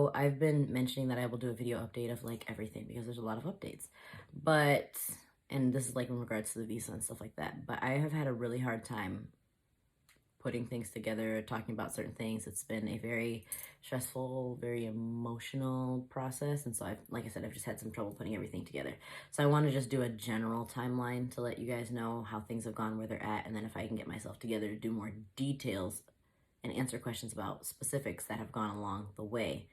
So I've been mentioning that I will do a video update of like everything because there's a lot of updates. But, and this is like in regards to the visa and stuff like that, but I have had a really hard time putting things together, talking about certain things. It's been a very stressful, very emotional process. And so like I said, I've just had some trouble putting everything together. So I want to just do a general timeline to let you guys know how things have gone, where they're at. And then if I can get myself together to do more details and answer questions about specifics that have gone along the way,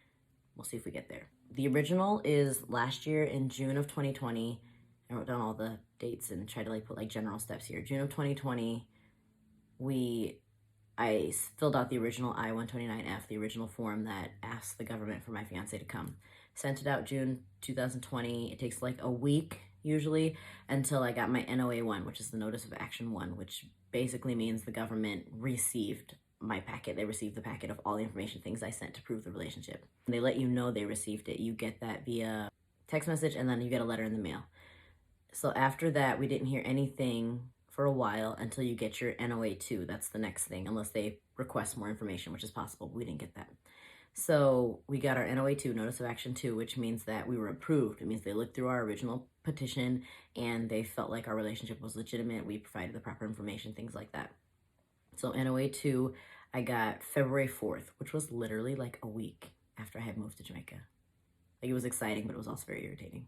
we'll see if we get there. The original is last year in June of 2020. I wrote down all the dates and tried to like put like general steps here. June of 2020, I filled out the original I-129F, the original form that asked the government for my fiance to come. Sent it out June 2020. It takes like a week usually until I got my NOA1, which is the Notice of Action 1, which basically means the government received my packet. They received the packet of all the information, things I sent to prove the relationship. They let you know they received it. You get that via text message and then you get a letter in the mail. So after that, we didn't hear anything for a while until you get your NOA2. That's the next thing, unless they request more information, which is possible. We didn't get that. So we got our NOA2, Notice of Action 2, which means that we were approved. It means they looked through our original petition and they felt like our relationship was legitimate. We provided the proper information, things like that. So NOA2, I got February 4th, which was literally like a week after I had moved to Jamaica. Like, it was exciting, but it was also very irritating.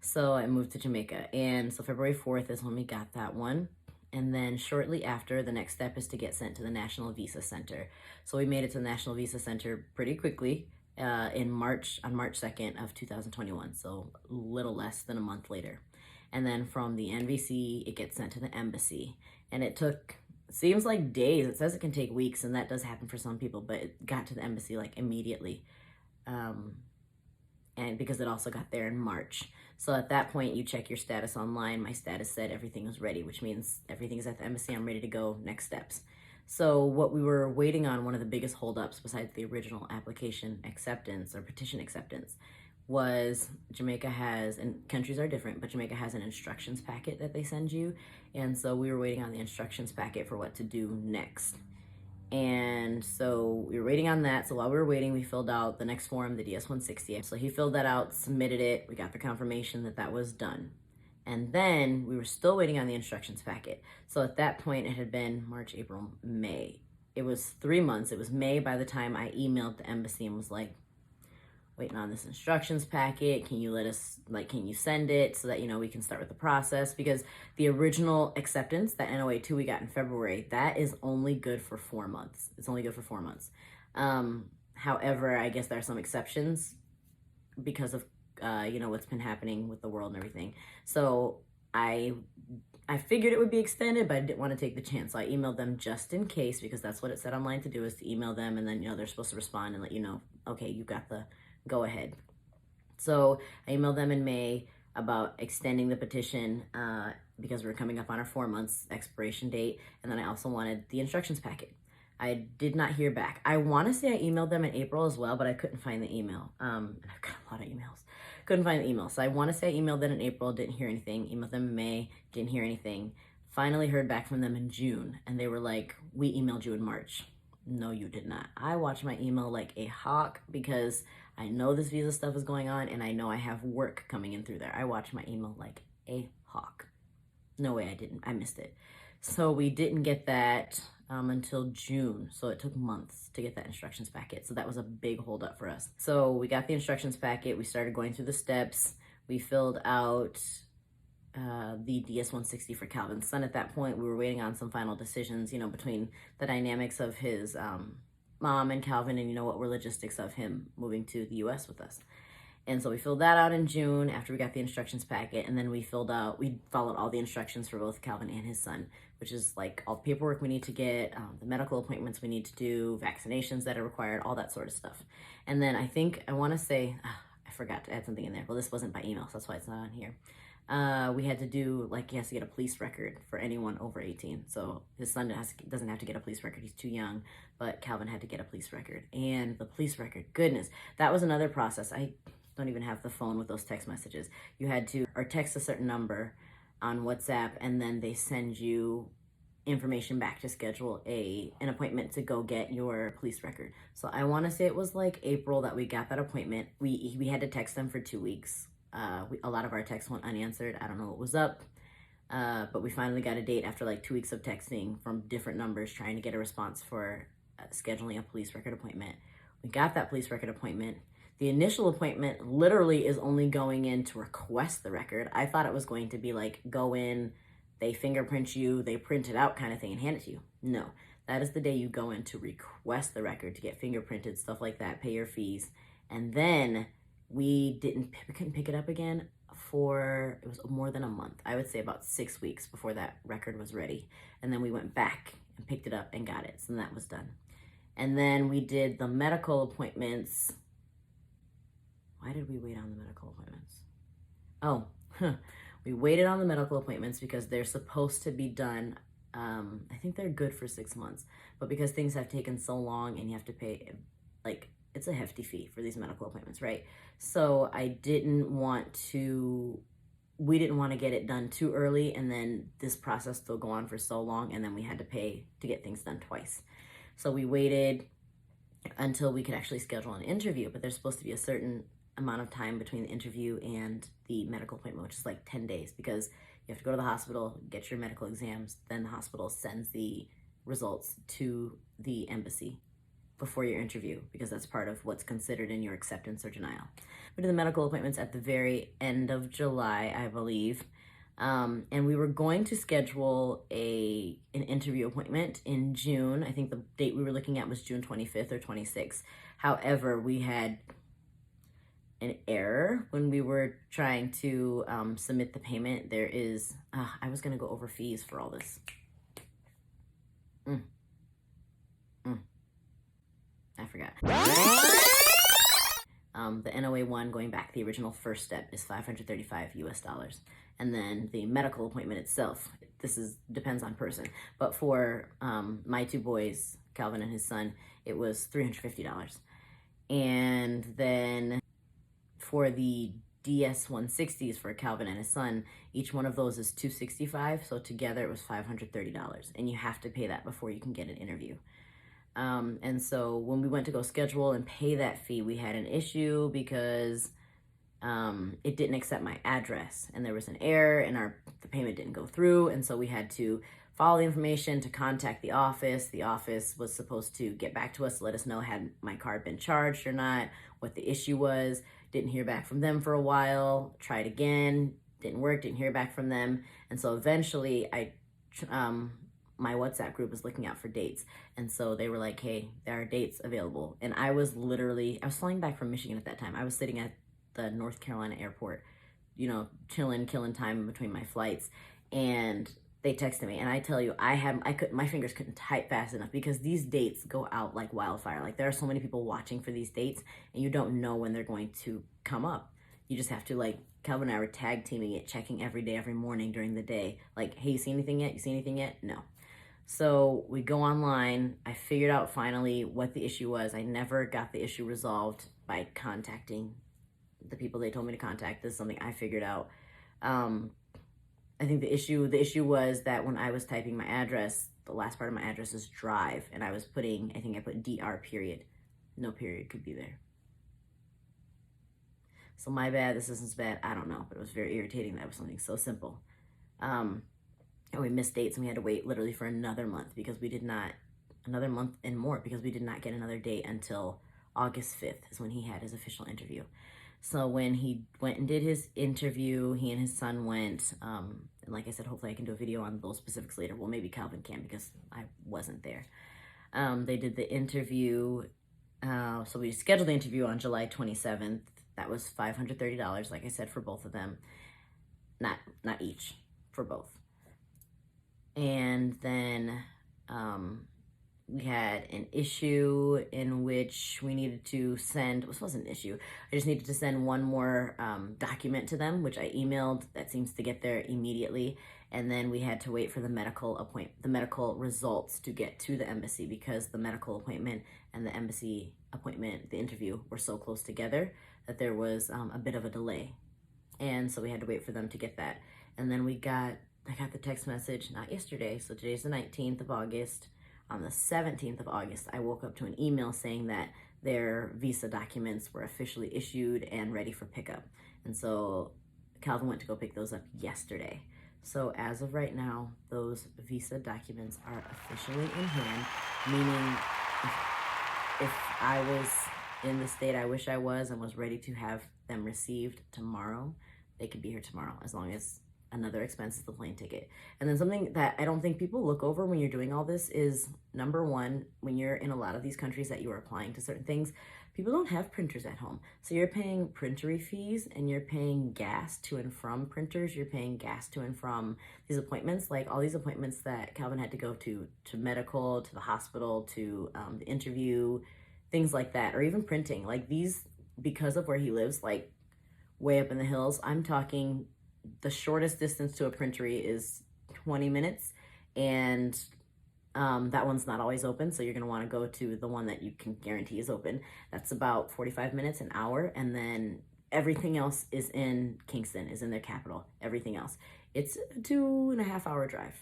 So I moved to Jamaica. And so February 4th is when we got that one. And then shortly after, the next step is to get sent to the National Visa Center. So we made it to the National Visa Center pretty quickly on March 2nd of 2021. So a little less than a month later. And then from the NVC, it gets sent to the embassy. And it seems like days. It says it can take weeks, and that does happen for some people, but it got to the embassy like immediately. And because it also got there in March. So at that point, you check your status online. My status said everything was ready, which means everything is at the embassy. I'm ready to go, next steps. So what we were waiting on, one of the biggest holdups besides the original application acceptance or petition acceptance, was Jamaica has, and countries are different, but Jamaica has an instructions packet that they send you. And so we were waiting on the instructions packet for what to do next. And so we were waiting on that. So while we were waiting, we filled out the next form, the DS-160. So he filled that out, submitted it. We got the confirmation that that was done. And then we were still waiting on the instructions packet. So at that point, it had been March, April, May. It was 3 months. It was May by the time I emailed the embassy and was like, waiting on this instructions packet. Can you send it so that, we can start with the process? Because the original acceptance, that NOA2 we got in February, that is only good for 4 months. It's only good for 4 months. However, I guess there are some exceptions because of, what's been happening with the world and everything. So I figured it would be extended, but I didn't want to take the chance. So I emailed them just in case, because that's what it said online to do, is to email them, and then, they're supposed to respond and let you know, okay, you got the go ahead. So I emailed them in May about extending the petition because we were coming up on our 4 months expiration date. And then I also wanted the instructions packet. I did not hear back. I want to say I emailed them in April as well, but I couldn't find the email. I've got a lot of emails. Couldn't find the email. So I want to say I emailed them in April, didn't hear anything. Emailed them in May, didn't hear anything. Finally heard back from them in June, and they were like, we emailed you in March. No, you did not. I watch my email like a hawk because I know this visa stuff is going on and I know I have work coming in through there. I watch my email like a hawk. No way I didn't. I missed it. So we didn't get that until June. So it took months to get that instructions packet. So that was a big holdup for us. So we got the instructions packet. We started going through the steps. We filled out the DS-160 for Calvin's son. At that point, we were waiting on some final decisions, between the dynamics of his mom and Calvin, and what were logistics of him moving to the US with us. And so we filled that out in June after we got the instructions packet, and then we followed all the instructions for both Calvin and his son, which is like all the paperwork we need to get, the medical appointments we need to do, vaccinations that are required, all that sort of stuff. And then I want to say, I forgot to add something in there. Well, this wasn't by email, so that's why it's not on here. We had to do, he has to get a police record for anyone over 18. So his son doesn't have to get a police record. He's too young, but Calvin had to get a police record. And the police record, goodness, that was another process. I don't even have the phone with those text messages. You had to, or text a certain number on WhatsApp, and then they send you information back to schedule an appointment to go get your police record. So I want to say it was like April that we got that appointment. We had to text them for 2 weeks. A lot of our texts went unanswered. I don't know what was up. But we finally got a date after like 2 weeks of texting from different numbers trying to get a response for scheduling a police record appointment. We got that police record appointment. The initial appointment literally is only going in to request the record. I thought it was going to be like go in, they fingerprint you, they print it out kind of thing and hand it to you. No, that is the day you go in to request the record, to get fingerprinted, stuff like that, pay your fees. And then we couldn't pick it up again for, it was more than a month. I would say about 6 weeks before that record was ready. And then we went back and picked it up and got it. So that was done. And then we did the medical appointments. Why did we wait on the medical appointments? Oh, we waited on the medical appointments because they're supposed to be done. I think they're good for 6 months, but because things have taken so long and you have to pay, like, it's a hefty fee for these medical appointments, right? So we didn't want to get it done too early and then this process still go on for so long and then we had to pay to get things done twice. So we waited until we could actually schedule an interview, but there's supposed to be a certain amount of time between the interview and the medical appointment, which is like 10 days, because you have to go to the hospital, get your medical exams, then the hospital sends the results to the embassy before your interview, because that's part of what's considered in your acceptance or denial. We did the medical appointments at the very end of July, I believe. And we were going to schedule an interview appointment in June. I think the date we were looking at was June 25th or 26th. However, we had an error when we were trying to submit the payment. There is, I was going to go over fees for all this. I forgot. The NOA1 going back, the original first step is $535 US. And then the medical appointment itself, depends on person. But for my 2 boys, Calvin and his son, it was $350. And then for the DS-160s for Calvin and his son, each one of those is $265. So together it was $530. And you have to pay that before you can get an interview. And so when we went to go schedule and pay that fee, we had an issue because it didn't accept my address and there was an error and the payment didn't go through. And so we had to follow the information to contact the office. The office was supposed to get back to us to let us know had my card been charged or not, what the issue was. Didn't hear back from them for a while, tried again, didn't work, didn't hear back from them. And so eventually my WhatsApp group was looking out for dates. And so they were like, hey, there are dates available. And I was flying back from Michigan at that time. I was sitting at the North Carolina airport, killing time in between my flights. And they texted me. And I tell you, my fingers couldn't type fast enough because these dates go out like wildfire. Like there are so many people watching for these dates and you don't know when they're going to come up. You just have to Calvin and I were tag teaming it, checking every day, every morning during the day. Like, hey, you see anything yet? You see anything yet? No. So we go online. I figured out finally what the issue was. I never got the issue resolved by contacting the people they told me to contact. This is something I figured out. I think the issue was that when I was typing my address, the last part of my address is drive, and I put DR period. No period could be there. So my bad, this isn't bad, I don't know, but it was very irritating that it was something so simple. And we missed dates and we had to wait literally for another month because we did not get another date until August 5th is when he had his official interview. So when he went and did his interview, he and his son went, and like I said, hopefully I can do a video on those specifics later. Well, maybe Calvin can because I wasn't there. They did the interview, so we scheduled the interview on July 27th. That was $530, like I said, for both of them. Not each, for both. And then we had an issue in which we needed to send, this wasn't an issue, I just needed to send one more document to them, which I emailed. That seems to get there immediately. And then we had to wait for the medical results to get to the embassy because the medical appointment and the embassy appointment, the interview, were so close together that there was a bit of a delay. And so we had to wait for them to get that. And then we got I got the text message, not yesterday, so today's the 19th of August. On the 17th of August, I woke up to an email saying that their visa documents were officially issued and ready for pickup. And so Calvin went to go pick those up yesterday. So as of right now, those visa documents are officially in hand, meaning if I was in the state I wish I was and was ready to have them received tomorrow, they could be here tomorrow, as long as another expense is the plane ticket. And then something that I don't think people look over when you're doing all this is, number one, when you're in a lot of these countries that you are applying to certain things, people don't have printers at home. So you're paying printery fees and you're paying gas to and from printers. You're paying gas to and from these appointments, like all these appointments that Calvin had to go to medical, to the hospital, to the interview, things like that, or even printing. Like these, because of where he lives, like way up in the hills, I'm talking the shortest distance to a printery is 20 minutes, and that one's not always open, so you're going to want to go to the one that you can guarantee is open. That's about 45 minutes, an hour, and then everything else is in Kingston, is in their capital. Everything else. It's a 2.5 hour drive.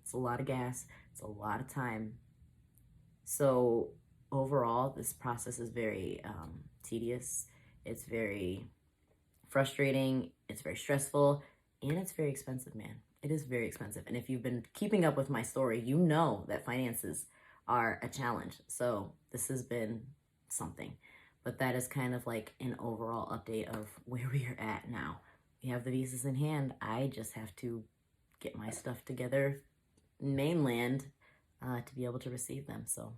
It's a lot of gas. It's a lot of time. So overall, this process is very tedious. It's very frustrating, it's very stressful, and it's very expensive, man. It is very expensive. And if you've been keeping up with my story, you know that finances are a challenge. So this has been something. But that is kind of like an overall update of where we are at now. We have the visas in hand. I just have to get my stuff together mainland to be able to receive them. So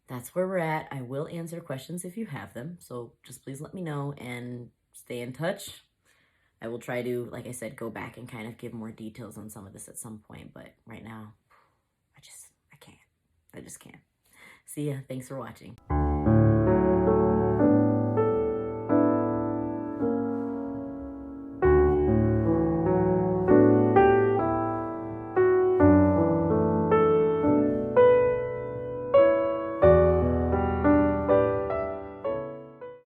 that's where we're at. I will answer questions if you have them. So just please let me know and stay in touch. I will try to, like I said, go back and kind of give more details on some of this at some point. But right now, I just can't. See ya. Thanks for watching.